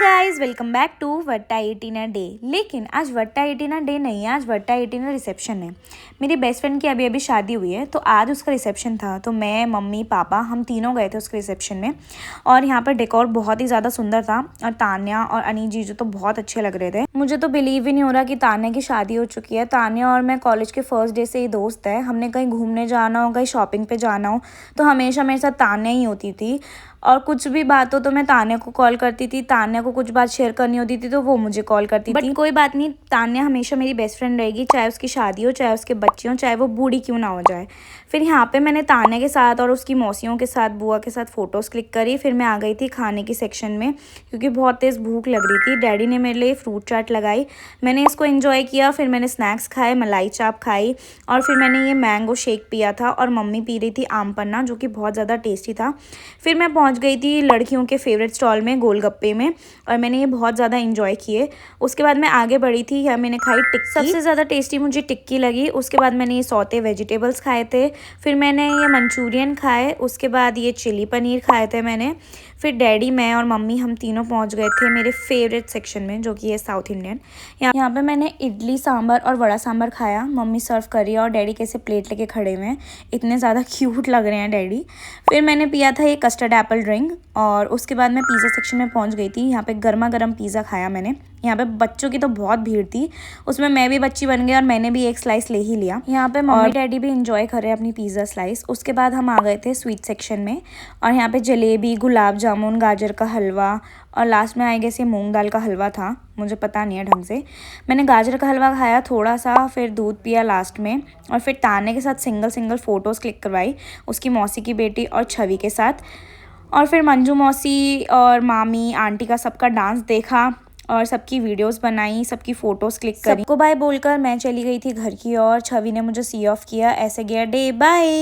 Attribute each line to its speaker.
Speaker 1: Guys, welcome back to वट्टा 18 day. लेकिन आज वट्टा 18 डे नहीं है, आज वट्टा 18 रिसेप्शन है। मेरी बेस्ट फ्रेंड की अभी अभी शादी हुई है, तो आज उसका रिसेप्शन था। तो मैं, मम्मी, पापा, हम तीनों गए थे उसके रिसेप्शन में। और यहाँ पर डेकोर बहुत ही ज़्यादा सुंदर था और तान्या और अनी जीजू तो बहुत अच्छे लग रहे थे। मुझे तो बिलीव ही नहीं हो रहा कि तान्या की शादी हो चुकी है। तान्या और मैं कॉलेज के फर्स्ट डे से ही दोस्त है। हमने कहीं घूमने जाना हो, कहीं शॉपिंग पे जाना हो, तो हमेशा मेरे साथ तान्या ही होती थी। और कुछ भी बात हो तो मैं तान्या को कॉल करती थी, तान्या को कुछ बात शेयर करनी होती थी तो वो मुझे कॉल करती थी। बट कोई बात नहीं, तान्या हमेशा मेरी बेस्ट फ्रेंड रहेगी, चाहे उसकी शादी हो, चाहे उसके बच्चे हों, चाहे वो बूढ़ी क्यों ना हो जाए। फिर यहाँ पे मैंने तान्या के साथ और उसकी मौसियों के साथ, बुआ के साथ फ़ोटोज़ क्लिक करी। फिर मैं आ गई थी खाने की सेक्शन में, क्योंकि बहुत तेज़ भूख लग रही थी। डैडी ने मेरे लिए फ्रूट चाट लगाई, मैंने इसको एंजॉय किया। फिर मैंने स्नैक्स खाए, मलाई चाप खाई और फिर मैंने ये मैंगो शेक पिया था। और मम्मी पी रही थी आम पन्ना, जो कि बहुत ज़्यादा टेस्टी था। फिर मैं पहुंच गई थी लड़कियों के फेवरेट स्टॉल में, गोलगप्पे में, और मैंने ये बहुत ज़्यादा एंजॉय किए। उसके बाद मैं आगे बढ़ी थी, यहाँ मैंने खाई टिक्की। सबसे ज़्यादा टेस्टी मुझे टिक्की लगी। उसके बाद मैंने ये सौते वेजिटेबल्स खाए थे। फिर मैंने ये मंचूरियन खाए। उसके बाद ये चिली पनीर खाए थे मैंने। फिर डैडी, मैं और मम्मी, हम तीनों पहुंच गए थे मेरे फेवरेट सेक्शन में, जो कि है साउथ इंडियन। यहाँ पे मैंने इडली सांभर और वड़ा सांभर खाया। मम्मी सर्व कर रही है और डैडी कैसे प्लेट लेके खड़े हुए हैं, इतने ज़्यादा क्यूट लग रहे हैं डैडी। फिर मैंने पिया था ये कस्टर्ड एप्पल ड्रिंक। और उसके बाद मैं पिज़्ज़ा सेक्शन में पहुंच गई थी। यहाँ पे गर्मा गर्म पिज़्ज़ा खाया मैंने। यहाँ पे बच्चों की तो बहुत भीड़ थी, उसमें मैं भी बच्ची बन गई और मैंने भी एक स्लाइस ले ही लिया। यहाँ पे मम्मी डैडी भी इंजॉय कर रहे हैं अपनी पिज़्ज़ा स्लाइस। उसके बाद हम आ गए थे स्वीट सेक्शन में, और यहाँ पे जलेबी, गुलाब जामुन, गाजर का हलवा, और लास्ट में आई गेस ये मूंग दाल का हलवा था, मुझे पता नहीं है ढंग से। मैंने गाजर का हलवा खाया थोड़ा सा, फिर दूध पिया लास्ट में, और फिर तान्या के साथ सिंगल फ़ोटोज़ क्लिक करवाई, उसकी मौसी की बेटी और छवि के साथ। और फिर मंजू मौसी और मामी, आंटी का सबका डांस देखा और सबकी वीडियोस बनाई, सबकी फ़ोटोज़ क्लिक करी। सबको बाय बोलकर मैं चली गई थी घर की ओर। छवि ने मुझे सी ऑफ किया। ऐसे गया डे, बाय।